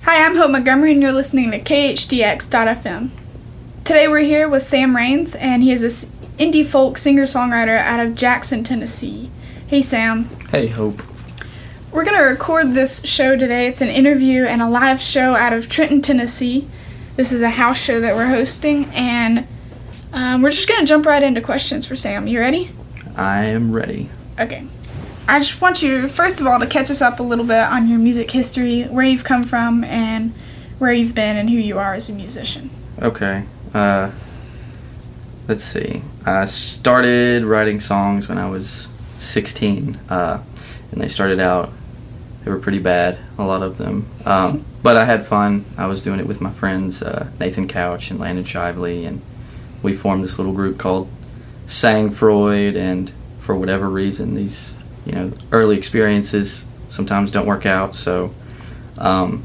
Hi, I'm Hope Montgomery, and you're listening to KHDX.FM. Today we're here with Sam Raines, and he is an indie folk singer-songwriter out of Jackson, Tennessee. Hey, Sam. Hey, Hope. We're going to record this show today. It's an interview and a live show out of Trenton, Tennessee. This is a house show that we're hosting, and we're just going to jump right into questions for Sam. You ready? I am ready. Okay. I just want you, first of all, to catch us up a little bit on your music history, where you've come from, and where you've been, and who you are as a musician. Okay. Let's see. I started writing songs when I was 16, and they started out, they were pretty bad, a lot of them. But I had fun. I was doing it with my friends, Nathan Couch and Landon Shively, and we formed this little group called Sang Freud, and for whatever reason, these early experiences sometimes don't work out, so I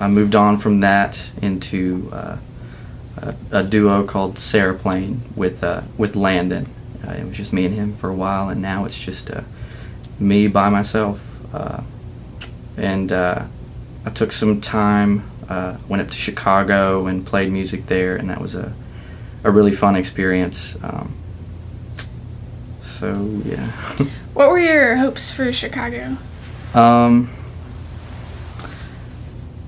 moved on from that into a duo called Saraplane with Landon. It was just me and him for a while, and now it's just me by myself. And I took some time, went up to Chicago and played music there, and that was a really fun experience. So, yeah. What were your hopes for Chicago? I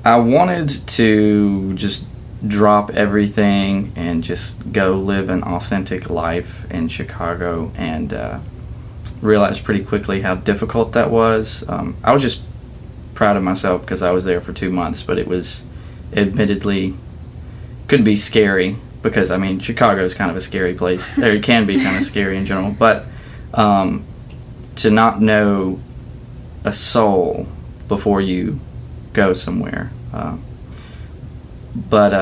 wanted to just drop everything and just go live an authentic life in Chicago, and realized pretty quickly how difficult that was. I was just proud of myself because I was there for 2 months, but it was admittedly could be scary because, Chicago is kind of a scary place. Or it can be kind of scary in general, but to not know a soul before you go somewhere. But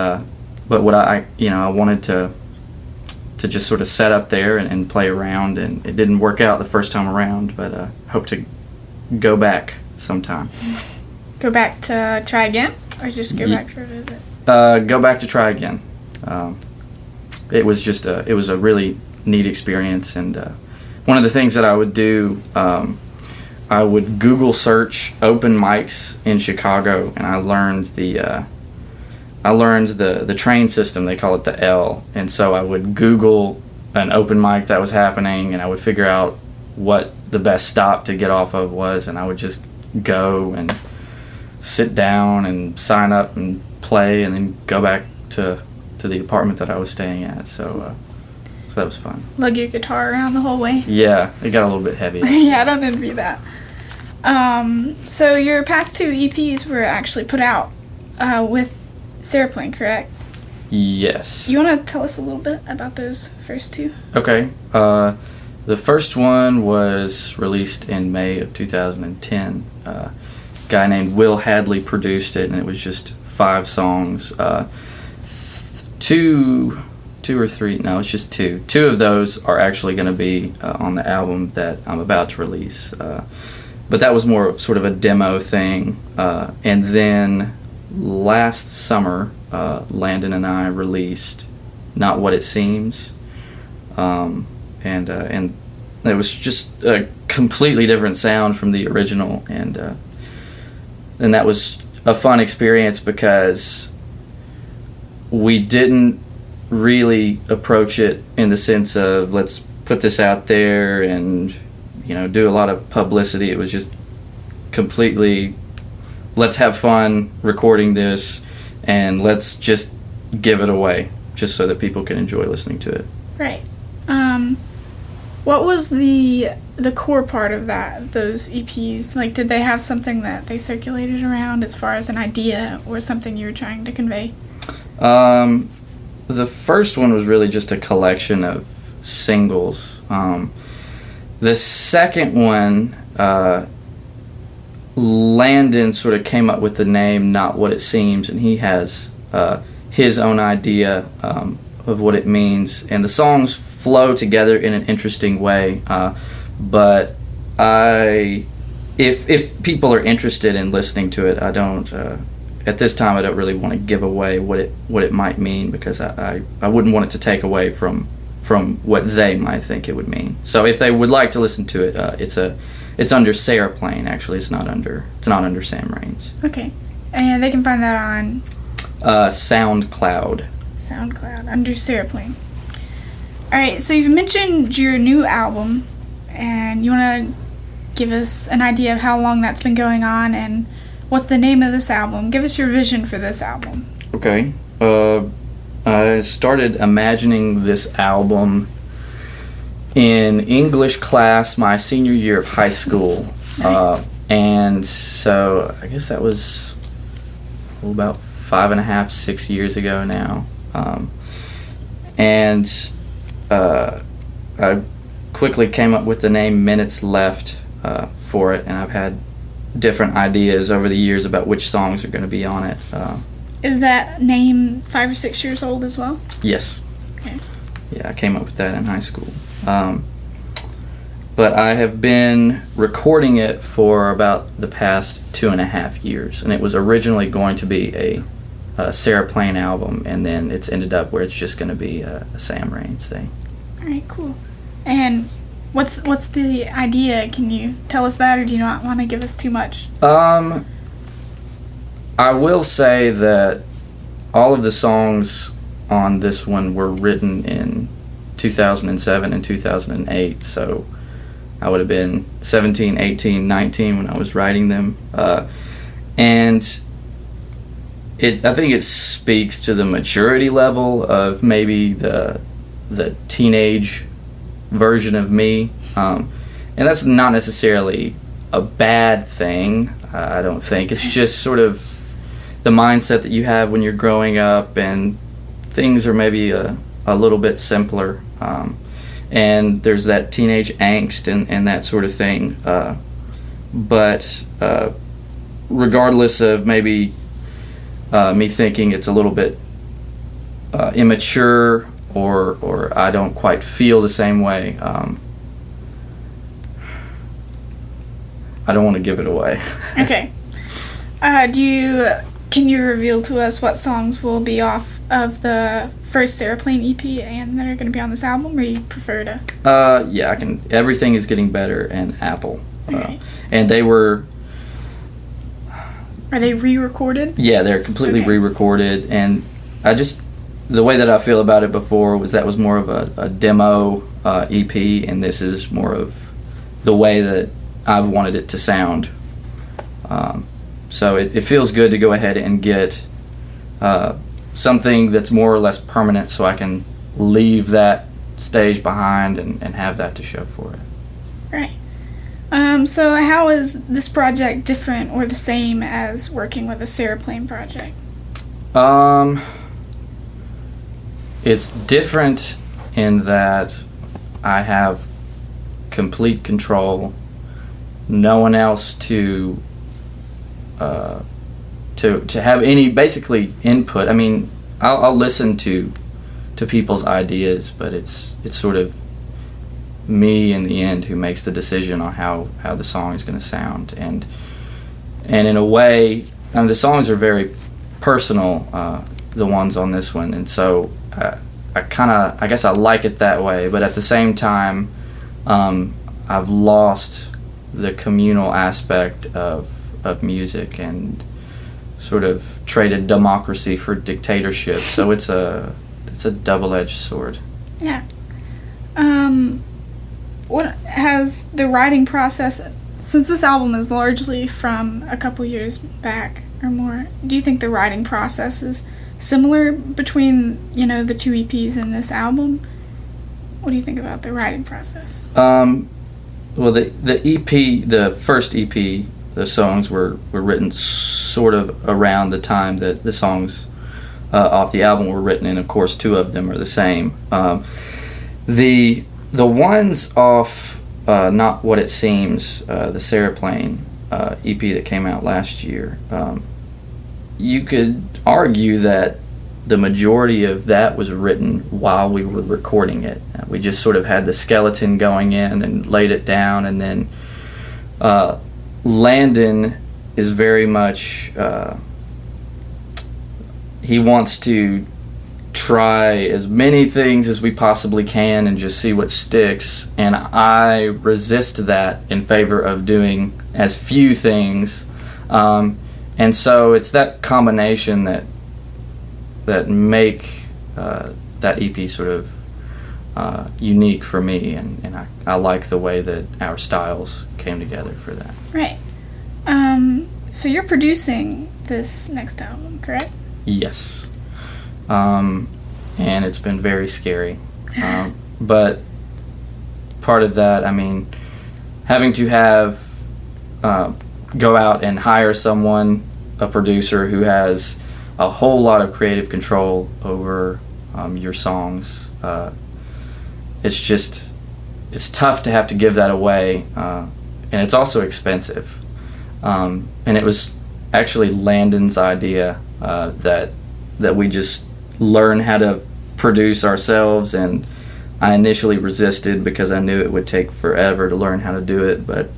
what I wanted to just sort of set up there and play around, and it didn't work out the first time around, but hope to go back sometime. Go back to try again, or just go back for a visit? Go back to try again. It was just it was a really neat experience, and one of the things that I would do, I would Google search open mics in Chicago, and I learned the train system. They call it the L, and so I would Google an open mic that was happening, and I would figure out what the best stop to get off of was, and I would just go and sit down and sign up and play, and then go back to the apartment that I was staying at. So that was fun. Lug your guitar around the whole way? Yeah, it got a little bit heavy. Yeah, I don't envy that. So your past 2 EPs were actually put out with Saraplane, correct? Yes. You want to tell us a little bit about those first 2? Okay. The first one was released in May of 2010. A guy named Will Hadley produced it, and it was just 5 songs. Two or three, no, it's just 2. 2 of those are actually going to be on the album that I'm about to release. But that was more of sort of a demo thing. And then last summer, Landon and I released Not What It Seems. And it was just a completely different sound from the original. And that was a fun experience because we didn't really approach it in the sense of let's put this out there and do a lot of publicity. It was just completely let's have fun recording this and let's just give it away just so that people can enjoy listening to it. Right. What was the core part of those EPs? Like, did they have something that they circulated around as far as an idea or something you were trying to convey? The first one was really just a collection of singles. The second one, Landon sort of came up with the name Not What It Seems, and he has his own idea of what it means, and the songs flow together in an interesting way. But if people are interested in listening to it, I don't. At this time, I don't really want to give away what it might mean, because I wouldn't want it to take away from what they might think it would mean. So if they would like to listen to it, it's under Saraplane. Actually, it's not under Sam Raines. Okay. And they can find that on SoundCloud. SoundCloud under Seraplane. All right, so you've mentioned your new album, and you want to give us an idea of how long that's been going on and what's the name of this album. Give us your vision for this album. Okay. I started imagining this album in English class my senior year of high school. Nice. And so I guess that was about 5.5, 6 years ago now. I quickly came up with the name Minutes Left for it, and I've had different ideas over the years about which songs are going to be on it. Is that name 5 or 6 years old as well? Yes. Okay. Yeah, I came up with that in high school. But I have been recording it for about the past 2.5 years, and it was originally going to be a Seraplane album, and then it's ended up where it's just going to be a Sam Raines thing. All right, cool. And what's the idea? Can you tell us that, or do you not want to give us too much? I will say that all of the songs on this one were written in 2007 and 2008, so I would have been 17, 18, 19 when I was writing them. And I think it speaks to the maturity level of maybe the teenage version of me. And that's not necessarily a bad thing, I don't think. It's just sort of the mindset that you have when you're growing up, and things are maybe a little bit simpler. And there's that teenage angst and that sort of thing. But regardless of maybe me thinking it's a little bit immature or I don't quite feel the same way, I don't want to give it away. Okay. Can you reveal to us what songs will be off of the first Seraplane EP and that are going to be on this album, or you prefer to? Yeah, I can. Everything is Getting Better and Apple. Okay. And they were... Are they re-recorded? Yeah, they're completely Okay. re-recorded, and the way that I feel about it before was that was more of a demo EP, and this is more of the way that I've wanted it to sound. So it feels good to go ahead and get something that's more or less permanent, so I can leave that stage behind and have that to show for it. Right. So how is this project different or the same as working with a Seraplane project? It's different in that I have complete control, no one else to have any basically input. I mean, I'll listen to people's ideas, but it's sort of me in the end who makes the decision on how the song is going to sound. And in a way, the songs are very personal, the ones on this one, and so I guess I like it that way, but at the same time I've lost the communal aspect of music and sort of traded democracy for dictatorship. So it's a double-edged sword. Yeah. What has the writing process, since this album is largely from a couple years back or more, do you think the writing process is similar between, the two EPs and this album? What do you think about the writing process? Well, the EP, the first EP, the songs were written sort of around the time that the songs off the album were written, and of course 2 of them are the same. The ones off Not What It Seems, the Seraplane EP that came out last year, you could argue that the majority of that was written while we were recording it. We just sort of had the skeleton going in and laid it down, and then Landon is very much he wants to try as many things as we possibly can and just see what sticks, and I resist that in favor of doing as few things, And so it's that combination that make that EP sort of unique for me, and I like the way that our styles came together for that. Right. So you're producing this next album, correct? Yes. And it's been very scary. But part of that, I mean, having to have go out and hire someone, a producer who has a whole lot of creative control over your songs. It's tough to have to give that away, and it's also expensive. And it was actually Landon's idea that we just learn how to produce ourselves, and I initially resisted because I knew it would take forever to learn how to do it, but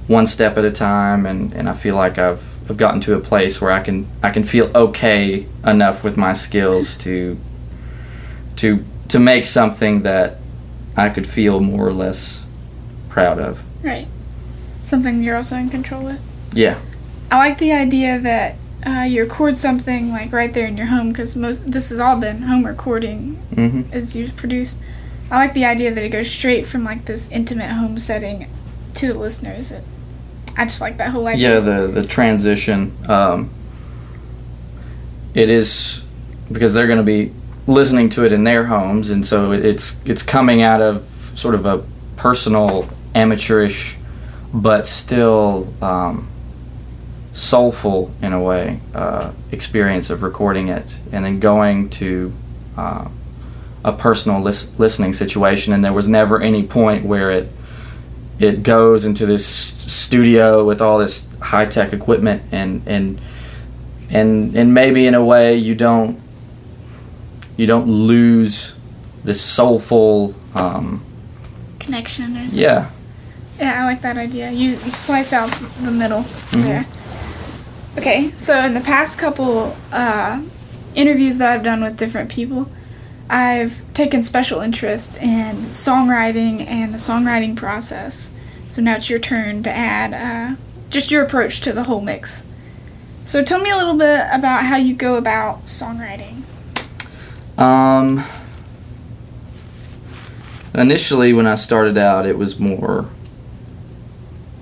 one step at a time, and I feel like I've gotten to a place where I can feel okay enough with my skills to make something that I could feel more or less proud of. Right. Something you're also in control with. Yeah. I like the idea that you record something like right there in your home, because this has all been home recording as you've produced. I like the idea that it goes straight from like this intimate home setting to the listeners. I just like that whole idea. Yeah, the transition. It is because they're going to be listening to it in their homes, and so it's coming out of sort of a personal, amateurish, but still soulful in a way experience of recording it, and then going to a personal listening situation. And there was never any point where it goes into this studio with all this high-tech equipment, and maybe in a way you don't lose this soulful connection or something. Yeah, I like that idea. You slice out the middle there. Okay, so in the past couple interviews that I've done with different people, I've taken special interest in songwriting and the songwriting process. So now it's your turn to add just your approach to the whole mix. So tell me a little bit about how you go about songwriting. Initially when I started out, it was more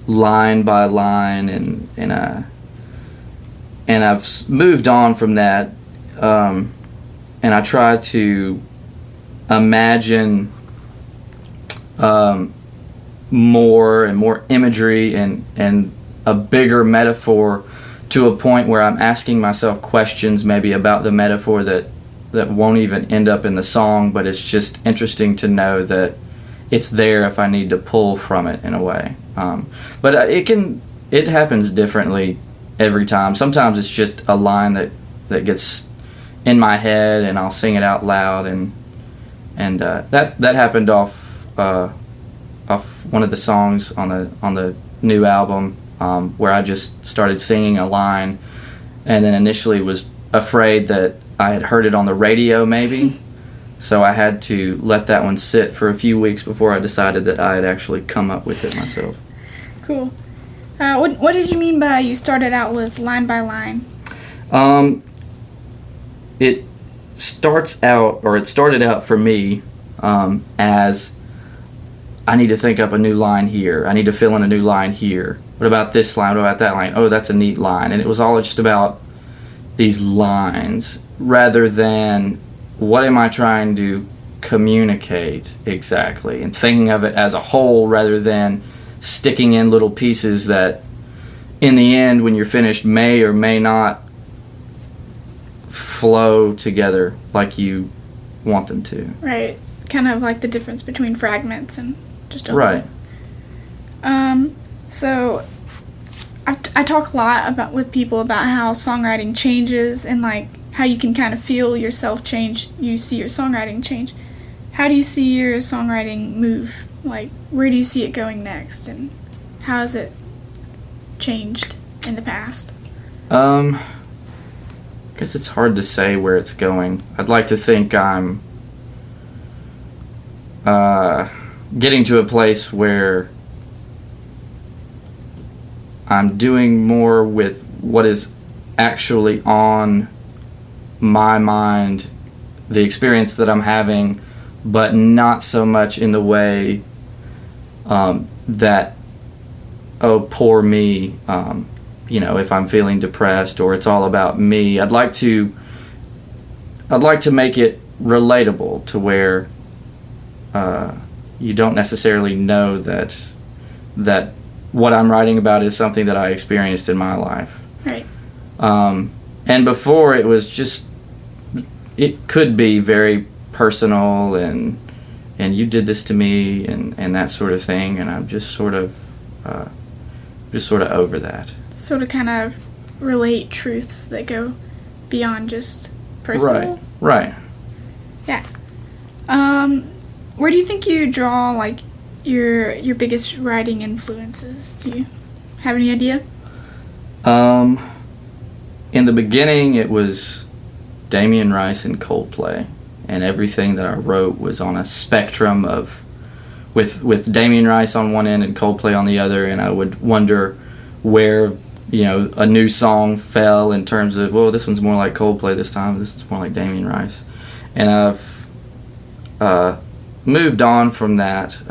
line by line, and I've moved on from that, and I try to imagine more and more imagery and a bigger metaphor, to a point where I'm asking myself questions maybe about the metaphor that won't even end up in the song, but it's just interesting to know that it's there if I need to pull from it in a way. But it happens differently every time. Sometimes it's just a line that gets in my head, and I'll sing it out loud, and that happened off one of the songs on the new album, where I just started singing a line, and then initially was afraid that I had heard it on the radio maybe, so I had to let that one sit for a few weeks before I decided that I had actually come up with it myself. Cool. What did you mean by you started out with line by line? It started out for me as I need to think up a new line here. I need to fill in a new line here. What about this line? What about that line? Oh, that's a neat line. And it was all just about these lines, rather than what am I trying to communicate exactly, and thinking of it as a whole rather than sticking in little pieces that in the end when you're finished may or may not flow together like you want them to. Right. Kind of like the difference between fragments and just a whole. Right. So I talk a lot with people about how songwriting changes, and like how you can kind of feel yourself change. You see your songwriting change. How do you see your songwriting move? Like, where do you see it going next, and how has it changed in the past? I guess it's hard to say where it's going. I'd like to think I'm getting to a place where I'm doing more with what is actually on my mind, the experience that I'm having, but not so much in the way that, oh, poor me, if I'm feeling depressed or it's all about me. I'd like to make it relatable to where you don't necessarily know that what I'm writing about is something that I experienced in my life. Right. And before it was just, it could be very personal and you did this to me and that sort of thing, and I'm just sort of over that. Sort of kind of relate truths that go beyond just personal. Right. Yeah. Where do you think you draw like your biggest writing influences? Do you have any idea? In the beginning, it was Damien Rice and Coldplay, and everything that I wrote was on a spectrum of with Damien Rice on one end and Coldplay on the other, and I would wonder where a new song fell in terms of, well, this one's more like Coldplay this time, this is more like Damien Rice, and I've moved on from that.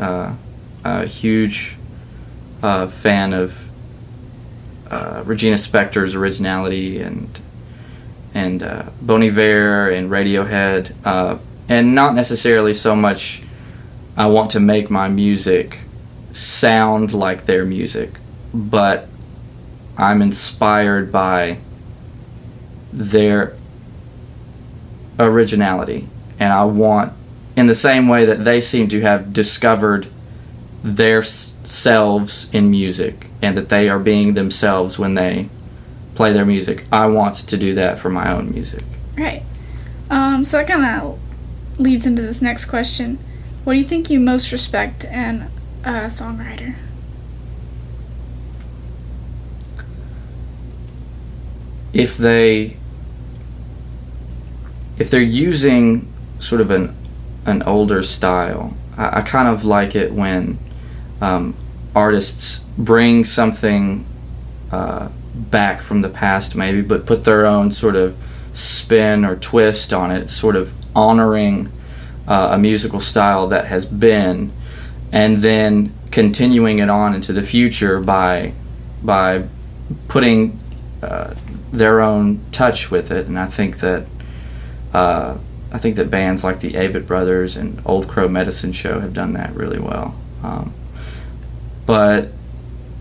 A huge fan of Regina Spektor's originality and Bon Iver and Radiohead, and not necessarily so much I want to make my music sound like their music, but I'm inspired by their originality, and I want, in the same way that they seem to have discovered their selves in music and that they are being themselves when they play their music, I want to do that for my own music. Right. So that kind of leads into this next question. What do you think you most respect in a songwriter? If they're using sort of an older style, I kind of like it when artists bring something back from the past maybe, but put their own sort of spin or twist on it, sort of honoring a musical style that has been, and then continuing it on into the future by putting their own touch with it. And I think that bands like the Avett Brothers and Old Crow Medicine Show have done that really well. But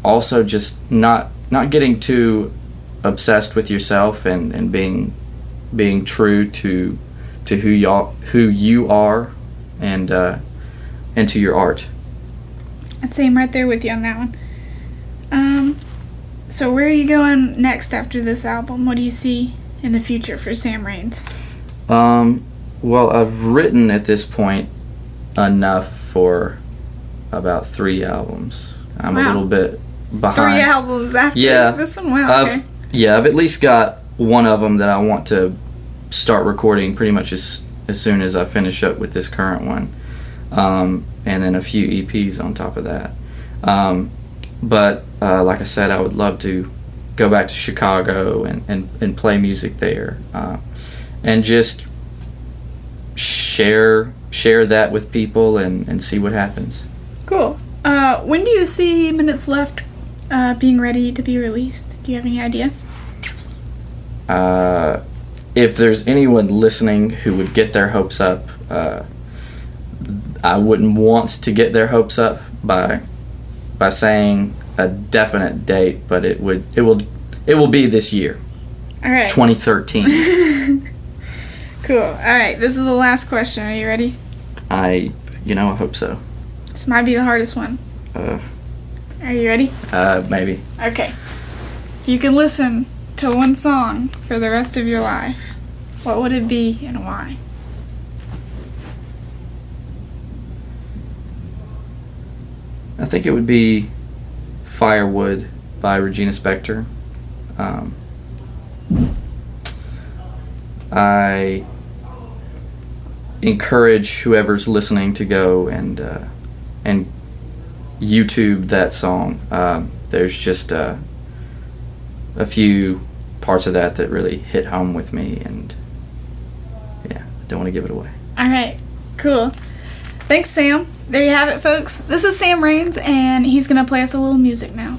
also just not getting too obsessed with yourself and being true to who you are and to your art. I'd say I'm right there with you on that one. So where are you going next after this album? What do you see in the future for Sam Raines? Well, I've written at this point enough for about 3 albums. I'm a little bit behind. 3 albums after this one? Wow, okay. I've at least got one of them that I want to start recording pretty much as soon as I finish up with this current one. And then a few EPs on top of that. But like I said, I would love to go back to Chicago and play music there. And just share that with people and see what happens. Cool. When do you see Minutes Left being ready to be released? Do you have any idea? If there's anyone listening who would get their hopes up, I wouldn't want to get their hopes up by saying a definite date, but it will be this year. All right. 2013. Cool. All right. This is the last question. Are you ready? I hope so. This might be the hardest one. Are you ready? Maybe. Okay. If you could listen to one song for the rest of your life, what would it be and why? I think it would be Firewood by Regina Spektor. I encourage whoever's listening to go and YouTube that song. There's just a few parts of that really hit home with me, and yeah, I don't want to give it away. All right, cool. Thanks, Sam. There you have it, folks. This is Sam Raines, and he's going to play us a little music now.